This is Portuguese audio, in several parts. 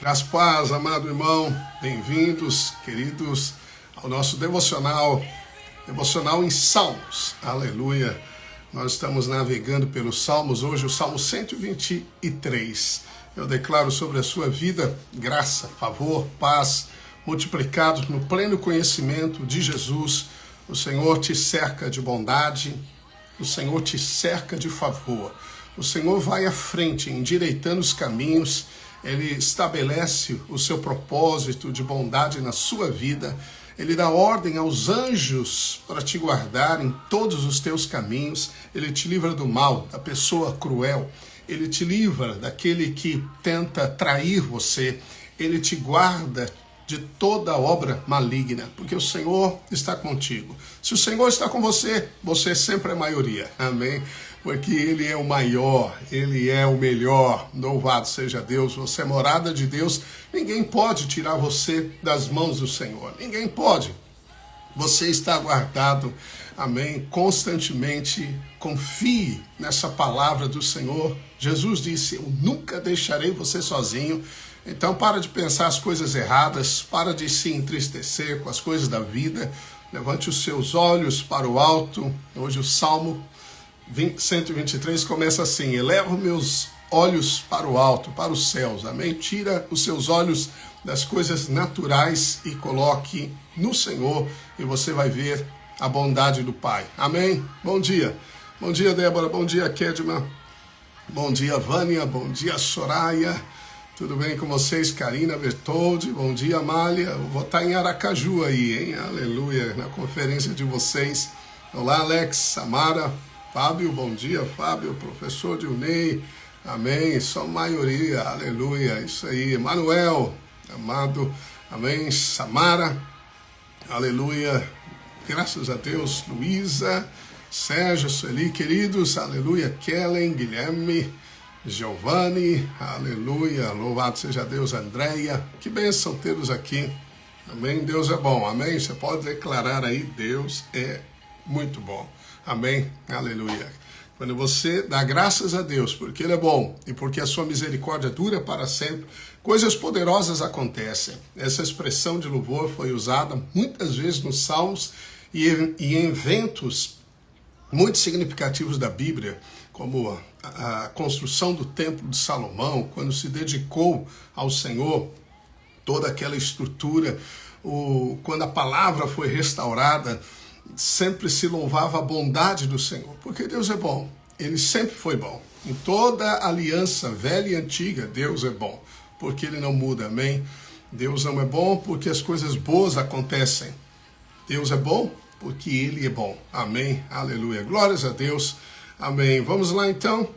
Graças a paz, amado irmão, bem-vindos, queridos, ao nosso devocional em Salmos, aleluia. Nós estamos navegando pelos Salmos, hoje o Salmo 123. Eu declaro sobre a sua vida graça, favor, paz, multiplicados no pleno conhecimento de Jesus. O Senhor te cerca de bondade, o Senhor te cerca de favor. O Senhor vai à frente, endireitando os caminhos. Ele estabelece o seu propósito de bondade na sua vida. Ele dá ordem aos anjos para te guardar em todos os teus caminhos. Ele te livra do mal, da pessoa cruel. Ele te livra daquele que tenta trair você. Ele te guarda de toda obra maligna, porque o Senhor está contigo. Se o Senhor está com você, você sempre é maioria. Amém? Porque Ele é o maior, Ele é o melhor. Louvado seja Deus, você é morada de Deus. Ninguém pode tirar você das mãos do Senhor. Ninguém pode. Você está guardado, amém, constantemente. Confie nessa palavra do Senhor. Jesus disse, eu nunca deixarei você sozinho. Então para de pensar as coisas erradas, para de se entristecer com as coisas da vida. Levante os seus olhos para o alto. Hoje o Salmo 123 começa assim: eleva meus olhos para o alto, para os céus, amém? Tira os seus olhos das coisas naturais e coloque no Senhor e você vai ver a bondade do Pai, amém? Bom dia, Débora, bom dia, Kedma, bom dia, Vânia, bom dia, Soraya, tudo bem com vocês? Karina Bertoldi, bom dia, Amália. Eu vou estar em Aracaju aí, hein? Aleluia, na conferência de vocês. Olá, Alex, Samara, Fábio, bom dia, Fábio, professor Dilnei, amém, só maioria, aleluia, isso aí, Manuel, amado, amém, Samara, aleluia, graças a Deus, Luísa, Sérgio, Sueli, queridos, aleluia, Kellen, Guilherme, Giovanni, aleluia, louvado seja Deus, Andréia, que bênção tê-los aqui, amém, Deus é bom, amém, você pode declarar aí, Deus é muito bom. Amém? Aleluia. Quando você dá graças a Deus, porque Ele é bom e porque a sua misericórdia dura para sempre, coisas poderosas acontecem. Essa expressão de louvor foi usada muitas vezes nos Salmos e em eventos muito significativos da Bíblia, como a construção do Templo de Salomão, quando se dedicou ao Senhor, toda aquela estrutura, quando a palavra foi restaurada, sempre se louvava a bondade do Senhor, porque Deus é bom, Ele sempre foi bom. Em toda aliança velha e antiga, Deus é bom, porque Ele não muda, amém? Deus não é bom porque as coisas boas acontecem. Deus é bom porque Ele é bom, amém? Aleluia, glórias a Deus, amém. Vamos lá então,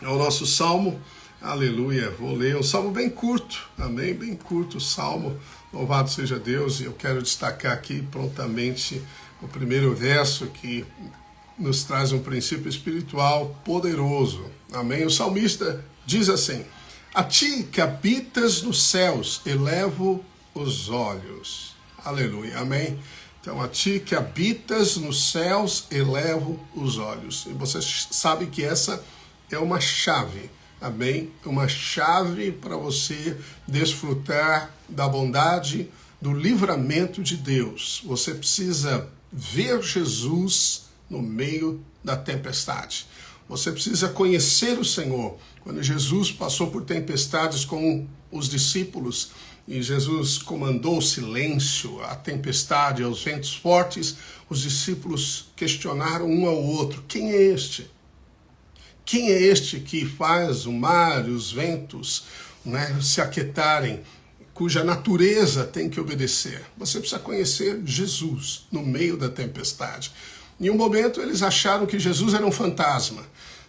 ao nosso Salmo, aleluia. Vou ler um Salmo bem curto, amém? Bem curto o Salmo, louvado seja Deus. E eu quero destacar aqui prontamente o primeiro verso que nos traz um princípio espiritual poderoso. Amém? O salmista diz assim: a ti que habitas nos céus, elevo os olhos. Aleluia. Amém? Então, a ti que habitas nos céus, elevo os olhos. E você sabe que essa é uma chave. Amém? Uma chave para você desfrutar da bondade, do livramento de Deus. Você precisa ver Jesus no meio da tempestade. Você precisa conhecer o Senhor. Quando Jesus passou por tempestades com os discípulos e Jesus comandou o silêncio, a tempestade, os ventos fortes, os discípulos questionaram um ao outro: quem é este? Quem é este que faz o mar e os ventos, se aquietarem, cuja natureza tem que obedecer? Você precisa conhecer Jesus no meio da tempestade. Em um momento eles acharam que Jesus era um fantasma.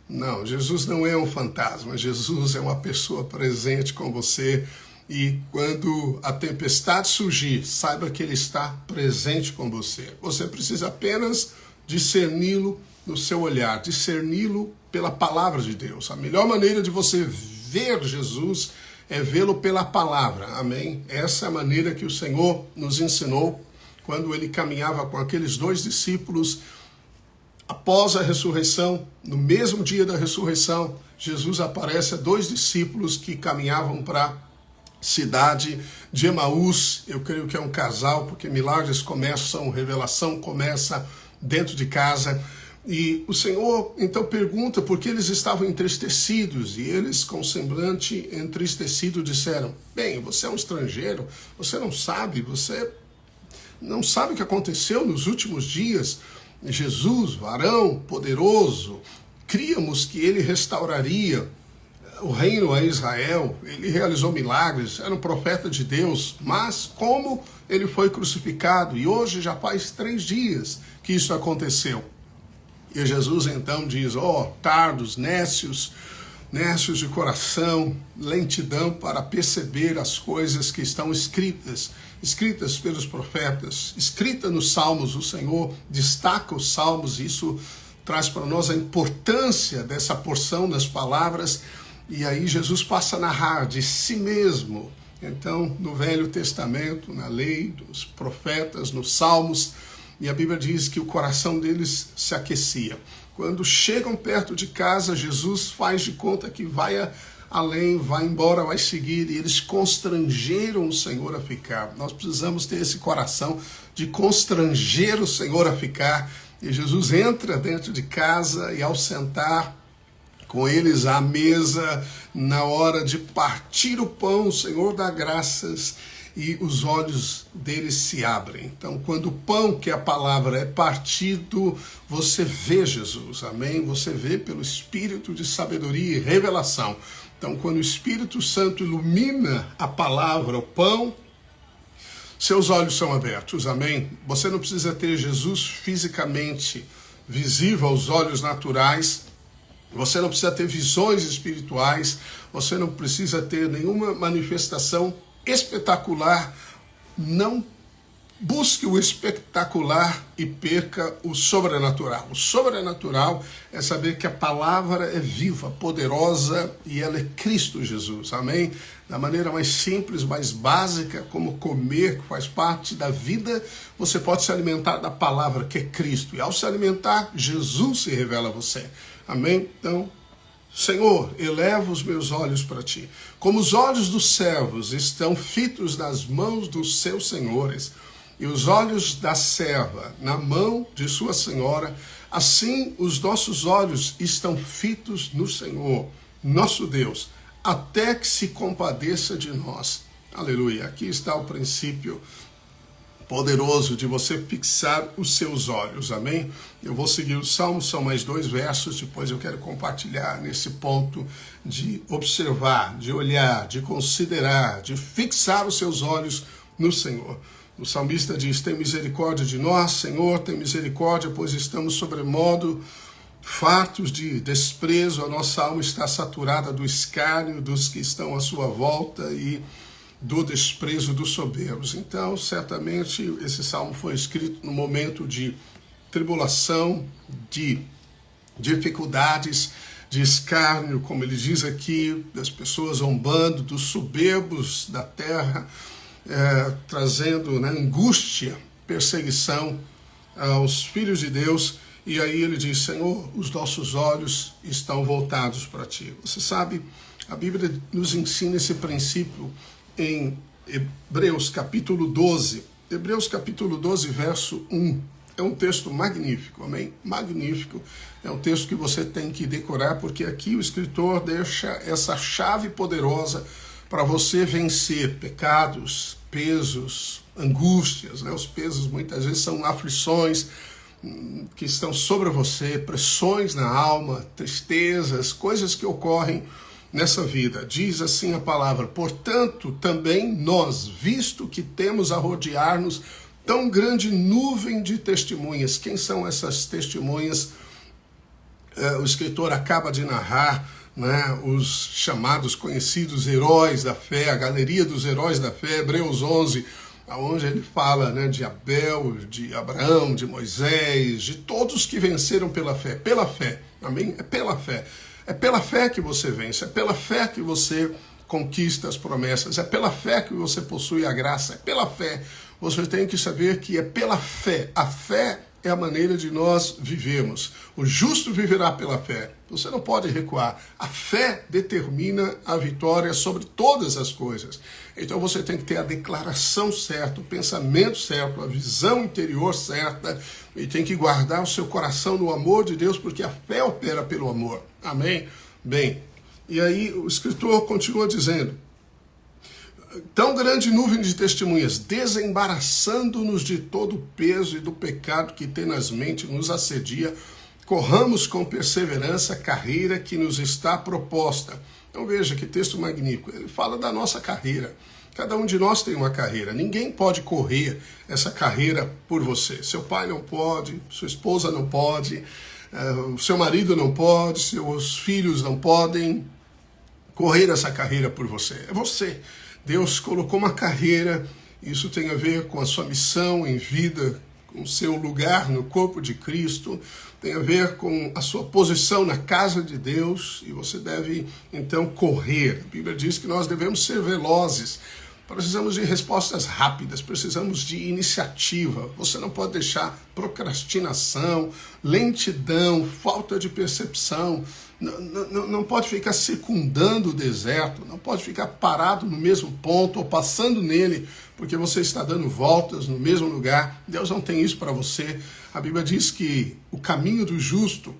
Não, Jesus não é um fantasma. Jesus é uma pessoa presente com você. E quando a tempestade surgir, saiba que Ele está presente com você. Você precisa apenas discerni-lo no seu olhar, discerni-lo pela palavra de Deus. A melhor maneira de você ver Jesus é vê-lo pela palavra, amém? Essa é a maneira que o Senhor nos ensinou quando Ele caminhava com aqueles dois discípulos após a ressurreição. No mesmo dia da ressurreição, Jesus aparece a dois discípulos que caminhavam para cidade de Emaús. Eu creio que é um casal, porque milagres começam, revelação começa dentro de casa. E o Senhor então pergunta por que eles estavam entristecidos, e eles com semblante entristecido disseram: bem, você é um estrangeiro, você não sabe o que aconteceu nos últimos dias. Jesus, varão poderoso, críamos que ele restauraria o reino a Israel, ele realizou milagres, era um profeta de Deus, mas como ele foi crucificado, e hoje já faz 3 dias que isso aconteceu. E Jesus então diz: tardos, nécios de coração, lentidão para perceber as coisas que estão escritas pelos profetas, escrita nos Salmos. O Senhor destaca os Salmos, e isso traz para nós a importância dessa porção das palavras. E aí Jesus passa a narrar de si mesmo. Então, no Velho Testamento, na lei, dos profetas, nos Salmos, e a Bíblia diz que o coração deles se aquecia. Quando chegam perto de casa, Jesus faz de conta que vai além, vai embora, vai seguir, e eles constrangeram o Senhor a ficar. Nós precisamos ter esse coração de constranger o Senhor a ficar. E Jesus entra dentro de casa, e ao sentar com eles à mesa, na hora de partir o pão, o Senhor dá graças e os olhos deles se abrem. Então, quando o pão, que é a palavra, é partido, você vê Jesus, amém? Você vê pelo Espírito de sabedoria e revelação. Então, quando o Espírito Santo ilumina a palavra, o pão, seus olhos são abertos, amém? Você não precisa ter Jesus fisicamente visível aos olhos naturais, você não precisa ter visões espirituais, você não precisa ter nenhuma manifestação espetacular. Não busque o espetacular e perca o sobrenatural. O sobrenatural é saber que a palavra é viva, poderosa, e ela é Cristo Jesus, amém? Da maneira mais simples, mais básica, como comer, que faz parte da vida, você pode se alimentar da palavra que é Cristo, e ao se alimentar, Jesus se revela a você, amém? Então, Senhor, eleva os meus olhos para ti. Como os olhos dos servos estão fitos nas mãos dos seus senhores, e os olhos da serva na mão de sua senhora, assim os nossos olhos estão fitos no Senhor, nosso Deus, até que se compadeça de nós. Aleluia. Aqui está o princípio poderoso de você fixar os seus olhos, amém? Eu vou seguir o Salmo, são mais 2 versos, depois eu quero compartilhar nesse ponto de observar, de olhar, de considerar, de fixar os seus olhos no Senhor. O salmista diz: tem misericórdia de nós, Senhor, tem misericórdia, pois estamos sobremodo fartos de desprezo, a nossa alma está saturada do escárnio dos que estão à sua volta e do desprezo dos soberbos. Então, certamente, esse salmo foi escrito no momento de tribulação, de dificuldades, de escárnio, como ele diz aqui, das pessoas zombando, dos soberbos da terra, trazendo angústia, perseguição aos filhos de Deus. E aí ele diz: Senhor, os nossos olhos estão voltados para ti. Você sabe, a Bíblia nos ensina esse princípio em Hebreus capítulo 12. Hebreus capítulo 12, verso 1. É um texto magnífico, amém? Magnífico. É um texto que você tem que decorar, porque aqui o escritor deixa essa chave poderosa para você vencer pecados, pesos, angústias, Os pesos muitas vezes são aflições que estão sobre você, pressões na alma, tristezas, coisas que ocorrem nessa vida. Diz assim a palavra: portanto, também nós, visto que temos a rodear-nos tão grande nuvem de testemunhas. Quem são essas testemunhas? O escritor acaba de narrar, os chamados conhecidos heróis da fé, a galeria dos heróis da fé, Hebreus 11, onde ele fala de Abel, de Abraão, de Moisés, de todos que venceram pela fé, amém? É pela fé. É pela fé que você vence, é pela fé que você conquista as promessas, é pela fé que você possui a graça, é pela fé. Você tem que saber que é pela fé. A fé é a maneira de nós vivermos. O justo viverá pela fé. Você não pode recuar. A fé determina a vitória sobre todas as coisas. Então você tem que ter a declaração certa, o pensamento certo, a visão interior certa, e tem que guardar o seu coração no amor de Deus, porque a fé opera pelo amor. Amém? Bem, e aí o escritor continua dizendo: tão grande nuvem de testemunhas, desembaraçando-nos de todo o peso e do pecado que tenazmente nos assedia, corramos com perseverança a carreira que nos está proposta. Então veja que texto magnífico. Ele fala da nossa carreira. Cada um de nós tem uma carreira. Ninguém pode correr essa carreira por você. Seu pai não pode, sua esposa não pode, seu marido não pode, seus filhos não podem correr essa carreira por você. É você. Deus colocou uma carreira, isso tem a ver com a sua missão em vida, com o seu lugar no corpo de Cristo, tem a ver com a sua posição na casa de Deus, e você deve então correr. A Bíblia diz que nós devemos ser velozes, precisamos de respostas rápidas, precisamos de iniciativa. Você não pode deixar procrastinação, lentidão, falta de percepção, não pode ficar circundando o deserto, não pode ficar parado no mesmo ponto ou passando nele, porque você está dando voltas no mesmo lugar. Deus não tem isso para você. A Bíblia diz que o caminho do justo,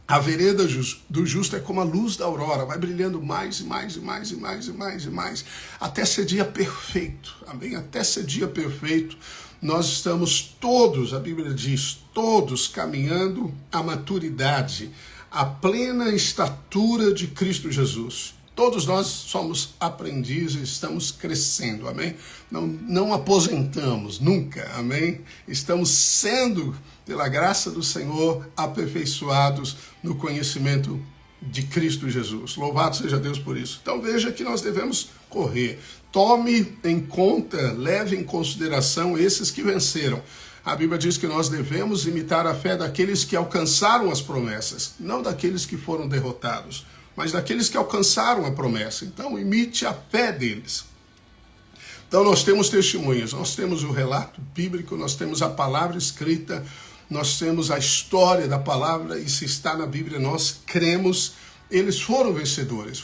a vereda do justo é como a luz da aurora, vai brilhando mais e mais e mais e mais e mais e mais, até ser dia perfeito. Amém? Até ser dia perfeito. Nós estamos todos, a Bíblia diz, todos caminhando à maturidade, à plena estatura de Cristo Jesus. Todos nós somos aprendizes, estamos crescendo, amém? Não aposentamos, nunca, amém? Estamos sendo, pela graça do Senhor, aperfeiçoados no conhecimento de Cristo Jesus. Louvado seja Deus por isso. Então veja que nós devemos correr. Tome em conta, leve em consideração esses que venceram. A Bíblia diz que nós devemos imitar a fé daqueles que alcançaram as promessas, não daqueles que foram derrotados, mas daqueles que alcançaram a promessa. Então, imite a fé deles. Então, nós temos testemunhas, nós temos o relato bíblico, nós temos a palavra escrita, nós temos a história da palavra, e se está na Bíblia, nós cremos. Eles foram vencedores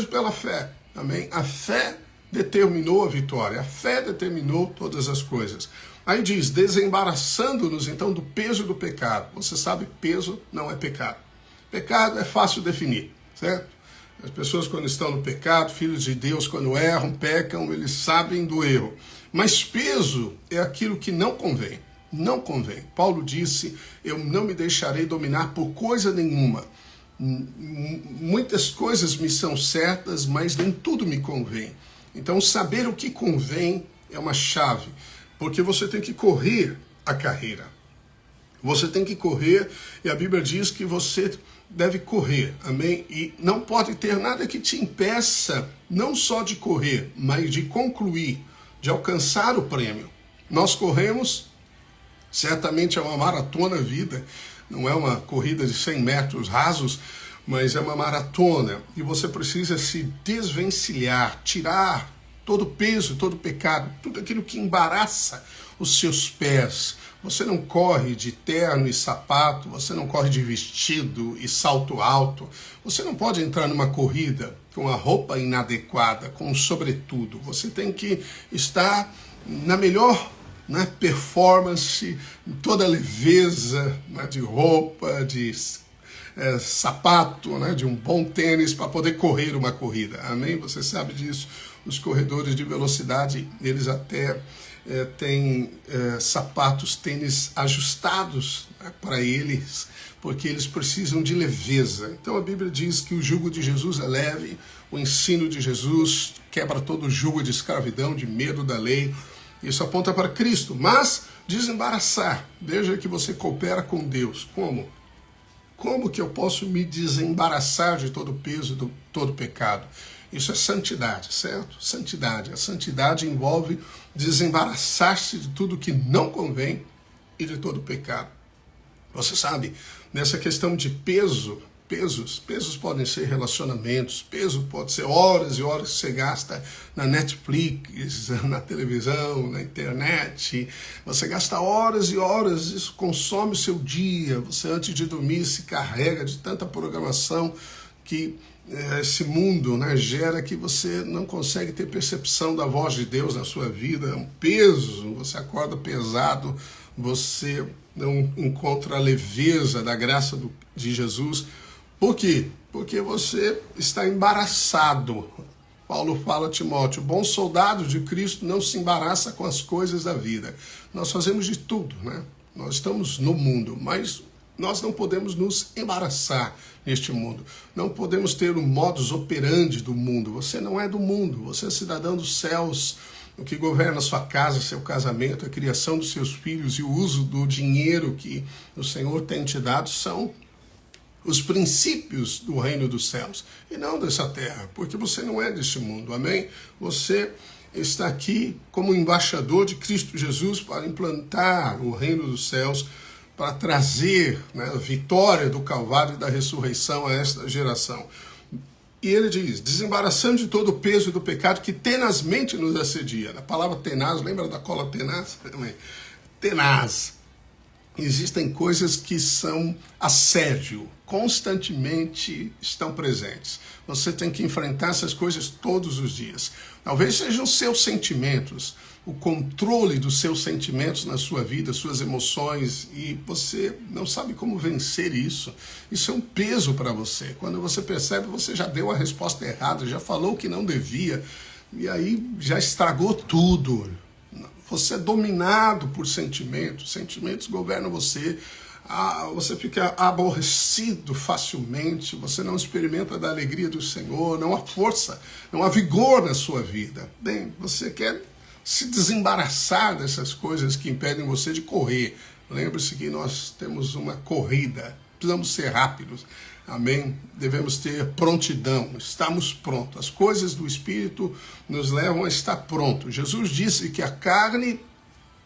pela fé, amém? A fé determinou a vitória, a fé determinou todas as coisas. Aí diz, desembaraçando-nos então do peso do pecado. Você sabe, peso não é pecado. Pecado é fácil definir, certo? As pessoas quando estão no pecado, filhos de Deus, quando erram, pecam, eles sabem do erro. Mas peso é aquilo que não convém. Não convém. Paulo disse, eu não me deixarei dominar por coisa nenhuma. Muitas coisas me são certas, mas nem tudo me convém. Então saber o que convém é uma chave. Porque você tem que correr a carreira. Você tem que correr, e a Bíblia diz que você deve correr, amém? E não pode ter nada que te impeça, não só de correr, mas de concluir, de alcançar o prêmio. Nós corremos, certamente é uma maratona vida, não é uma corrida de 100 metros rasos, mas é uma maratona, e você precisa se desvencilhar, tirar todo o peso, todo o pecado, tudo aquilo que embaraça os seus pés. Você não corre de terno e sapato, você não corre de vestido e salto alto. Você não pode entrar numa corrida com a roupa inadequada, com o sobretudo. Você tem que estar na melhor performance, toda a leveza de roupa, de sapato, de um bom tênis para poder correr uma corrida. Amém? Você sabe disso. Os corredores de velocidade, eles até têm sapatos, tênis ajustados para eles, porque eles precisam de leveza. Então a Bíblia diz que o jugo de Jesus é leve, o ensino de Jesus quebra todo o jugo de escravidão, de medo da lei. Isso aponta para Cristo, mas desembaraçar. Veja que você coopera com Deus. Como? Como que eu posso me desembaraçar de todo o peso, de todo o pecado? Isso é santidade, certo? Santidade. A santidade envolve desembaraçar-se de tudo que não convém e de todo o pecado. Você sabe, nessa questão de peso, Pesos podem ser relacionamentos, peso pode ser horas e horas que você gasta na Netflix, na televisão, na internet. Você gasta horas e horas, isso consome o seu dia. Você antes de dormir se carrega de tanta programação que esse mundo, né, gera que você não consegue ter percepção da voz de Deus na sua vida. É um peso, você acorda pesado, você não encontra a leveza da graça de Jesus. Por quê? Porque você está embaraçado. Paulo fala a Timóteo, bom soldado de Cristo não se embaraça com as coisas da vida. Nós fazemos de tudo, né? Nós estamos no mundo, mas nós não podemos nos embaraçar neste mundo. Não podemos ter o modus operandi do mundo. Você não é do mundo, você é cidadão dos céus. O que governa a sua casa, seu casamento, a criação dos seus filhos e o uso do dinheiro que o Senhor tem te dado são os princípios do reino dos céus e não dessa terra, porque você não é deste mundo, amém? Você está aqui como embaixador de Cristo Jesus para implantar o reino dos céus, para trazer, né, a vitória do Calvário e da ressurreição a esta geração. E ele diz, desembaraçando de todo o peso do pecado que tenazmente nos assedia. A palavra tenaz, lembra da cola tenaz? Tenaz. Existem coisas que são assédio, constantemente estão presentes. Você tem que enfrentar essas coisas todos os dias. Talvez sejam seus sentimentos, o controle dos seus sentimentos na sua vida, suas emoções, e você não sabe como vencer isso. Isso é um peso para você. Quando você percebe, você já deu a resposta errada, já falou o que não devia, e aí já estragou tudo. Você é dominado por sentimentos, sentimentos governam você, você fica aborrecido facilmente, você não experimenta da alegria do Senhor, não há força, não há vigor na sua vida. Bem, você quer se desembaraçar dessas coisas que impedem você de correr. Lembre-se que nós temos uma corrida, precisamos ser rápidos. Amém? Devemos ter prontidão, estamos prontos. As coisas do Espírito nos levam a estar prontos. Jesus disse que a carne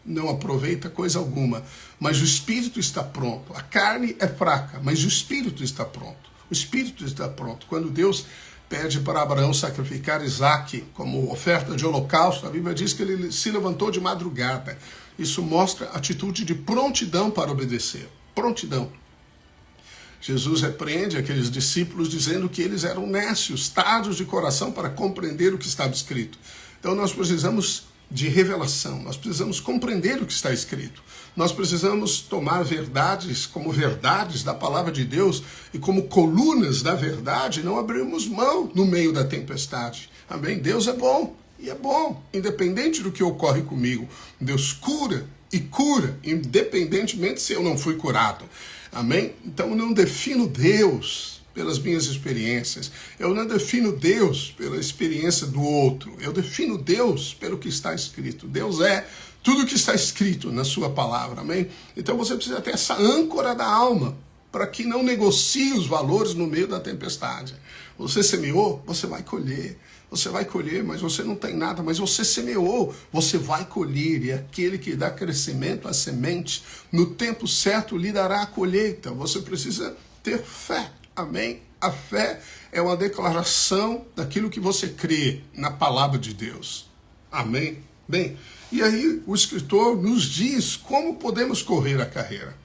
não aproveita coisa alguma, mas o Espírito está pronto. A carne é fraca, mas o Espírito está pronto. O Espírito está pronto. Quando Deus pede para Abraão sacrificar Isaque como oferta de holocausto, a Bíblia diz que ele se levantou de madrugada. Isso mostra atitude de prontidão para obedecer. Prontidão. Jesus repreende aqueles discípulos dizendo que eles eram nécios, tardos de coração para compreender o que estava escrito. Então nós precisamos de revelação, nós precisamos compreender o que está escrito. Nós precisamos tomar verdades como verdades da palavra de Deus e como colunas da verdade, não abrirmos mão no meio da tempestade. Amém? Deus é bom, e é bom, independente do que ocorre comigo. Deus cura e cura, independentemente se eu não fui curado. Amém? Então eu não defino Deus pelas minhas experiências. Eu não defino Deus pela experiência do outro. Eu defino Deus pelo que está escrito. Deus é tudo o que está escrito na sua palavra. Amém? Então você precisa ter essa âncora da alma para que não negocie os valores no meio da tempestade. Você semeou, você vai colher. Você vai colher, mas você não tem nada, mas você semeou, você vai colher, e aquele que dá crescimento à semente, no tempo certo lhe dará a colheita. Você precisa ter fé, amém? A fé é uma declaração daquilo que você crê na palavra de Deus, amém? Bem, e aí o escritor nos diz como podemos correr a carreira.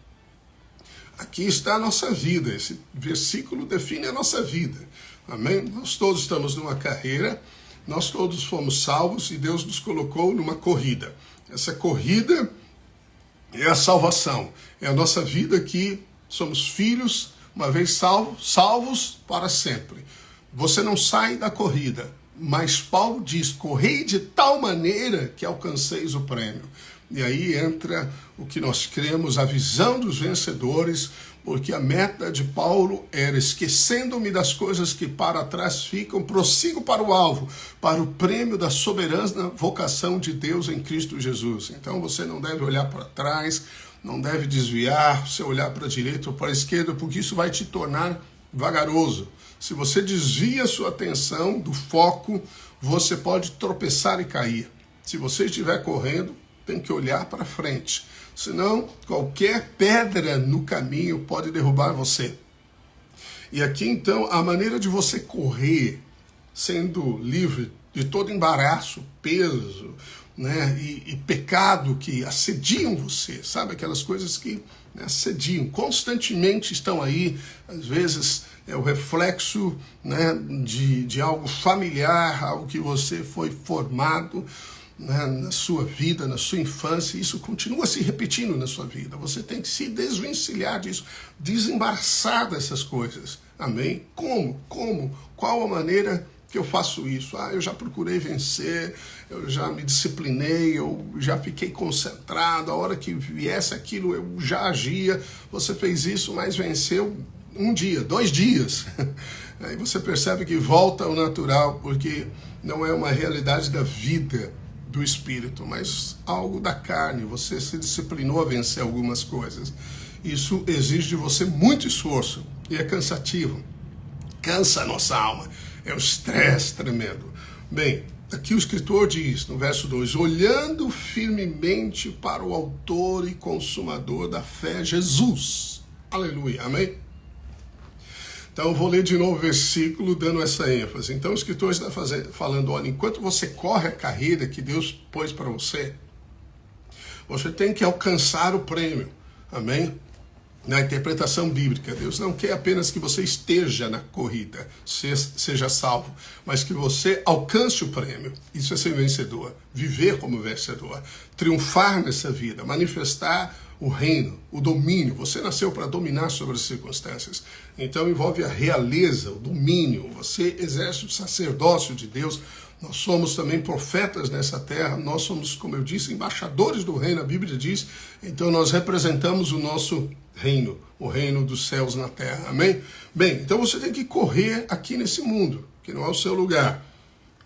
Aqui está a nossa vida, esse versículo define a nossa vida. Amém? Nós todos estamos numa carreira, nós todos fomos salvos e Deus nos colocou numa corrida. Essa corrida é a salvação, é a nossa vida que somos filhos, uma vez salvos para sempre. Você não sai da corrida, mas Paulo diz, correi de tal maneira que alcanceis o prêmio. E aí entra o que nós cremos, a visão dos vencedores, porque a meta de Paulo era, esquecendo-me das coisas que para trás ficam, prossigo para o alvo, para o prêmio da soberana vocação de Deus em Cristo Jesus. Então você não deve olhar para trás, não deve desviar, seu olhar para a direita ou para a esquerda, porque isso vai te tornar vagaroso. Se você desvia sua atenção do foco, você pode tropeçar e cair. Se você estiver correndo, tem que olhar para frente. Senão, qualquer pedra no caminho pode derrubar você. E aqui então a maneira de você correr sendo livre de todo embaraço, peso, né, e pecado que assediam você, sabe? Aquelas coisas que, né, assediam, constantemente estão aí, às vezes é o reflexo, né, de algo familiar, algo que você foi formado, né, na sua vida, na sua infância, isso continua se repetindo na sua vida. Você tem que se desvencilhar disso, desembaraçar dessas coisas, amém? Como? Qual a maneira que eu faço isso? Eu já procurei vencer, eu já me disciplinei, eu já fiquei concentrado, a hora que viesse aquilo eu já agia. Você fez isso, mas venceu um dia, 2 dias. Aí você percebe que volta ao natural, porque não é uma realidade da vida do espírito, mas algo da carne. Você se disciplinou a vencer algumas coisas. Isso exige de você muito esforço e é cansativo. Cansa a nossa alma. É um estresse tremendo. Bem, aqui o escritor diz, no verso 2, olhando firmemente para o autor e consumador da fé, Jesus. Aleluia, amém? Então eu vou ler de novo o versículo dando essa ênfase. Então o escritor está falando, olha, enquanto você corre a carreira que Deus pôs para você, você tem que alcançar o prêmio, amém? Na interpretação bíblica, Deus não quer apenas que você esteja na corrida, seja salvo, mas que você alcance o prêmio. Isso é ser vencedor, viver como vencedor, triunfar nessa vida, manifestar o reino, o domínio. Você nasceu para dominar sobre as circunstâncias. Então envolve a realeza, o domínio. Você exerce o sacerdócio de Deus. Nós somos também profetas nessa terra. Nós somos, como eu disse, embaixadores do reino. A Bíblia diz. Então nós representamos o nosso reino, o reino dos céus na terra. Amém? Bem, então você tem que correr aqui nesse mundo, que não é o seu lugar.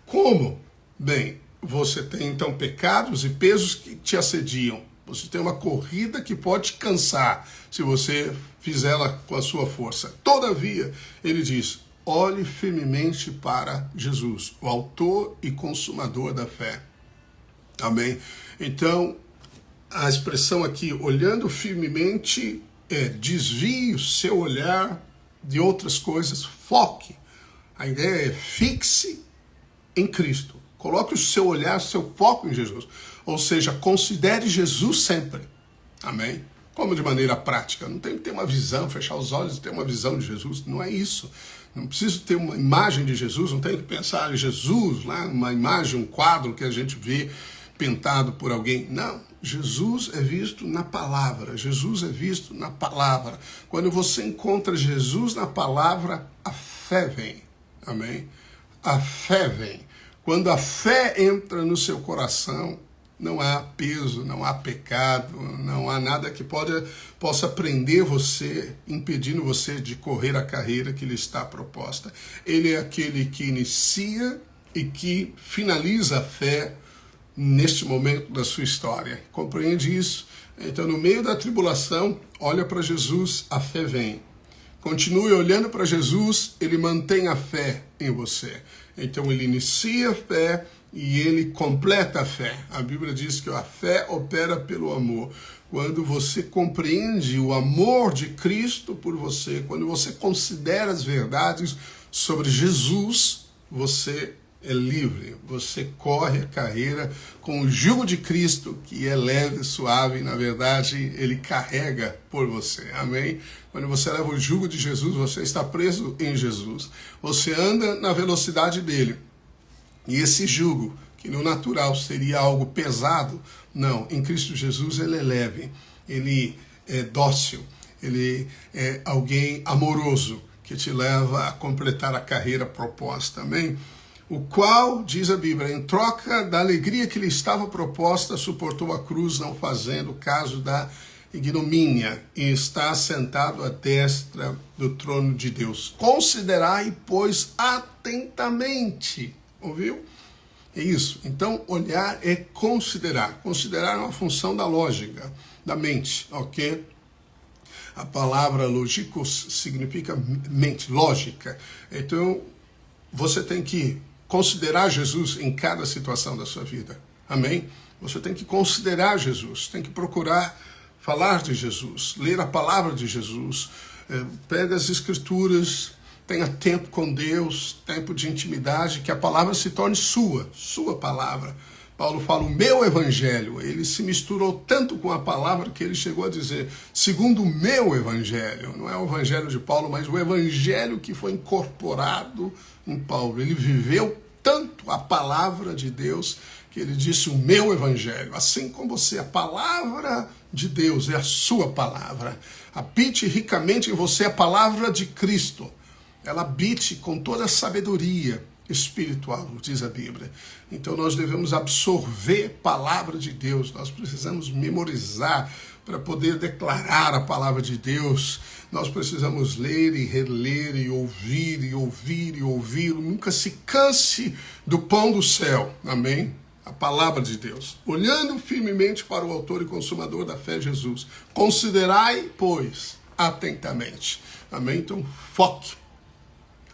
Como? Bem, você tem então pecados e pesos que te assediam. Você tem uma corrida que pode te cansar se você fizer ela com a sua força. Todavia, ele diz, olhe firmemente para Jesus, o autor e consumador da fé. Amém? Então, a expressão aqui, olhando firmemente, desvie o seu olhar de outras coisas, foque. A ideia é fixe em Cristo. Coloque o seu olhar, seu foco em Jesus. Ou seja, considere Jesus sempre. Amém? Como de maneira prática. Não tem que ter uma visão, fechar os olhos e ter uma visão de Jesus. Não é isso. Não preciso ter uma imagem de Jesus, não tem que pensar em Jesus, lá, uma imagem, um quadro que a gente vê pintado por alguém. Não. Jesus é visto na palavra. Jesus é visto na palavra. Quando você encontra Jesus na palavra, a fé vem. Amém? A fé vem. Quando a fé entra no seu coração, não há peso, não há pecado, não há nada que possa prender você, impedindo você de correr a carreira que lhe está proposta. Ele é aquele que inicia e que finaliza a fé neste momento da sua história. Compreende isso? Então, no meio da tribulação, olha para Jesus, a fé vem. Continue olhando para Jesus, ele mantém a fé em você. Então ele inicia a fé e ele completa a fé. A Bíblia diz que a fé opera pelo amor. Quando você compreende o amor de Cristo por você, quando você considera as verdades sobre Jesus, você é livre. Você corre a carreira com o jugo de Cristo, que é leve, suave, e na verdade ele carrega por você. Amém? Quando você leva o jugo de Jesus, você está preso em Jesus. Você anda na velocidade dele. E esse jugo, que no natural seria algo pesado, não, em Cristo Jesus ele é leve, ele é dócil, ele é alguém amoroso, que te leva a completar a carreira proposta. Amém? O qual, diz a Bíblia, em troca da alegria que lhe estava proposta, suportou a cruz, não fazendo caso da ignomínia, e está sentado à destra do trono de Deus. Considerai, pois, atentamente. Ouviu? É isso. Então, olhar é considerar. Considerar é uma função da lógica, da mente, ok? A palavra logikos significa mente, lógica. Então, você tem que considerar Jesus em cada situação da sua vida. Amém? Você tem que considerar Jesus, tem que procurar falar de Jesus, ler a palavra de Jesus. Pega as escrituras, tenha tempo com Deus, tempo de intimidade, que a palavra se torne sua palavra. Paulo fala, o meu evangelho, ele se misturou tanto com a palavra que ele chegou a dizer, segundo o meu evangelho, não é o evangelho de Paulo, mas o evangelho que foi incorporado em Paulo. Ele viveu tanto a palavra de Deus que ele disse o meu evangelho. Assim como você, a palavra de Deus é a sua palavra. Habite ricamente em você a palavra de Cristo. Ela habite com toda a sabedoria espiritual, diz a Bíblia. Então nós devemos absorver a palavra de Deus, nós precisamos memorizar para poder declarar a palavra de Deus, nós precisamos ler e reler e ouvir e ouvir e ouvir, nunca se canse do pão do céu, amém? A palavra de Deus, olhando firmemente para o autor e consumador da fé, Jesus, considerai, pois, atentamente, amém? Então foque,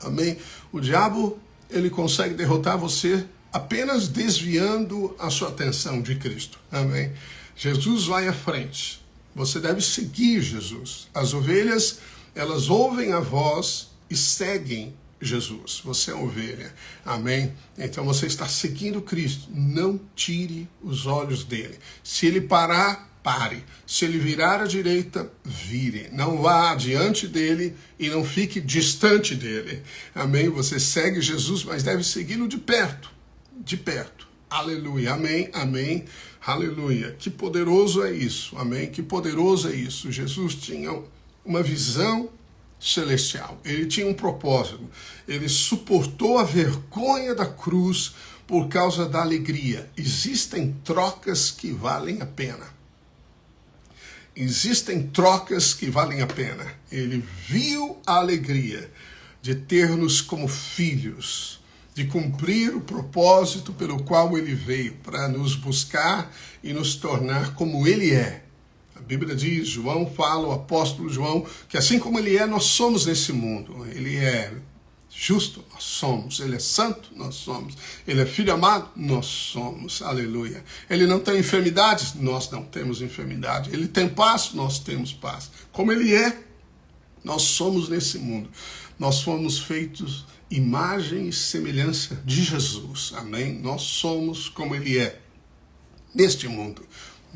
amém? O diabo, ele consegue derrotar você apenas desviando a sua atenção de Cristo. Amém? Jesus vai à frente. Você deve seguir Jesus. As ovelhas, elas ouvem a voz e seguem Jesus. Você é ovelha. Amém? Então você está seguindo Cristo. Não tire os olhos dele. Se ele parar, pare. Se ele virar à direita, vire. Não vá adiante dele e não fique distante dele. Amém? Você segue Jesus, mas deve segui-lo de perto. De perto. Aleluia. Amém. Amém. Aleluia. Que poderoso é isso. Amém. Que poderoso é isso. Jesus tinha uma visão celestial. Ele tinha um propósito. Ele suportou a vergonha da cruz por causa da alegria. Existem trocas que valem a pena. Existem trocas que valem a pena. Ele viu a alegria de ter-nos como filhos, de cumprir o propósito pelo qual ele veio, para nos buscar e nos tornar como ele é. A Bíblia diz, João fala, o apóstolo João, que assim como ele é, nós somos nesse mundo. Ele é justo, nós somos. Ele é santo, nós somos. Ele é filho amado, nós somos. Aleluia. Ele não tem enfermidades, nós não temos enfermidade. Ele tem paz, nós temos paz. Como ele é, nós somos nesse mundo. Nós fomos feitos imagem e semelhança de Jesus. Amém? Nós somos como ele é neste mundo.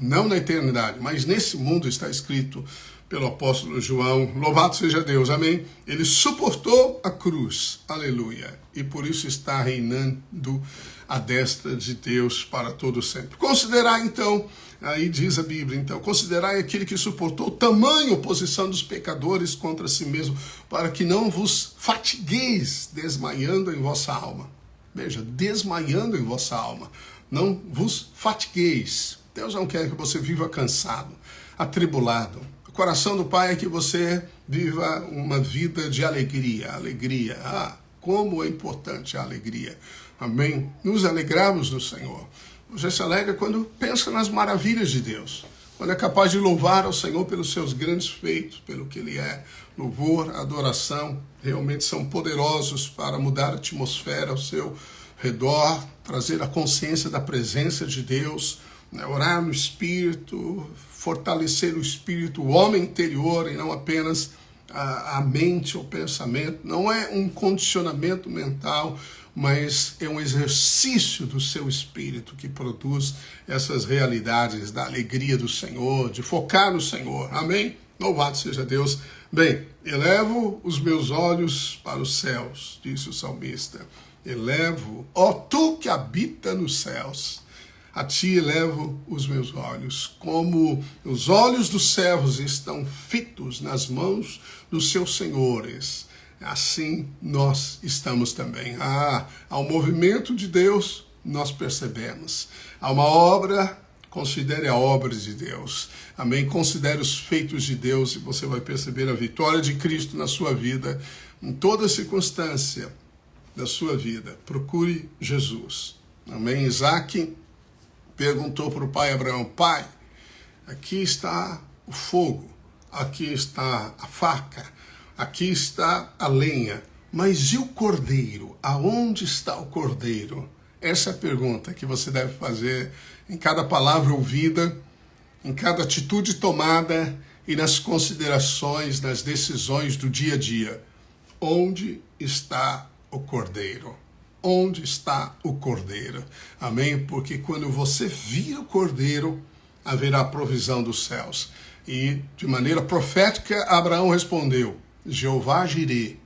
Não na eternidade, mas nesse mundo está escrito pelo apóstolo João, louvado seja Deus, amém? Ele suportou a cruz, aleluia, e por isso está reinando à destra de Deus para todo sempre. Considerai então, aí diz a Bíblia, então, considerai aquele que suportou tamanha oposição dos pecadores contra si mesmo, para que não vos fatigueis desmaiando em vossa alma. Veja, desmaiando em vossa alma, não vos fatigueis. Deus não quer que você viva cansado, atribulado. O coração do Pai é que você viva uma vida de alegria. Alegria. Ah, como é importante a alegria. Amém? Nos alegramos no Senhor. Você se alegra quando pensa nas maravilhas de Deus. Quando é capaz de louvar ao Senhor pelos seus grandes feitos, pelo que Ele é. Louvor, adoração, realmente são poderosos para mudar a atmosfera ao seu redor, trazer a consciência da presença de Deus, né? Orar no Espírito, fortalecer o Espírito, o homem interior, e não apenas a mente ou o pensamento. Não é um condicionamento mental, mas é um exercício do seu espírito que produz essas realidades da alegria do Senhor, de focar no Senhor. Amém? Louvado seja Deus. Bem, elevo os meus olhos para os céus, disse o salmista. Elevo, ó tu que habita nos céus, a ti elevo os meus olhos, como os olhos dos servos estão fitos nas mãos dos seus senhores, assim nós estamos também. Há um movimento de Deus, nós percebemos. Há uma obra, considere a obra de Deus. Amém? Considere os feitos de Deus e você vai perceber a vitória de Cristo na sua vida, em toda circunstância da sua vida. Procure Jesus. Amém? Isaac perguntou para o pai Abraão: pai, aqui está o fogo, aqui está a faca, aqui está a lenha, mas e o cordeiro? Aonde está o cordeiro? Essa é a pergunta que você deve fazer em cada palavra ouvida, em cada atitude tomada e nas considerações, nas decisões do dia a dia. onde está o Cordeiro? Onde está o Cordeiro? Amém? Porque quando você vir o Cordeiro, haverá provisão dos céus. E de maneira profética, Abraão respondeu: Jeová Jirê,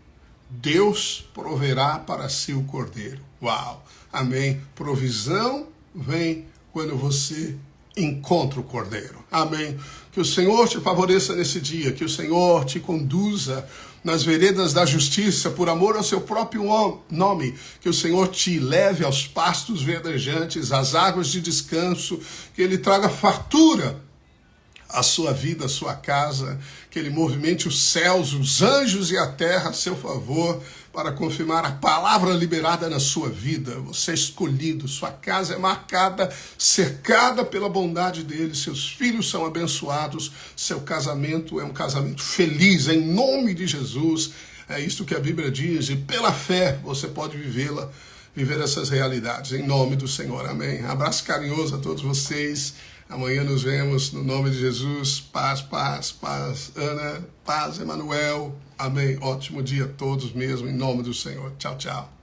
Deus proverá para si o Cordeiro. Uau! Amém? Provisão vem quando você encontra o Cordeiro. Amém? Que o Senhor te favoreça nesse dia, que o Senhor te conduza nas veredas da justiça, por amor ao seu próprio nome, que o Senhor te leve aos pastos verdejantes, às águas de descanso, que Ele traga fartura à sua vida, à sua casa, que Ele movimente os céus, os anjos e a terra a seu favor, para confirmar a palavra liberada na sua vida. Você é escolhido, sua casa é marcada, cercada pela bondade dele, seus filhos são abençoados, seu casamento é um casamento feliz, em nome de Jesus. É isso que a Bíblia diz, e pela fé você pode viver essas realidades, em nome do Senhor. Amém. Abraço carinhoso a todos vocês. Amanhã nos vemos, no nome de Jesus. Paz, paz, paz, Ana, paz, Emanuel. Amém. Ótimo dia a todos mesmo, em nome do Senhor. Tchau, tchau.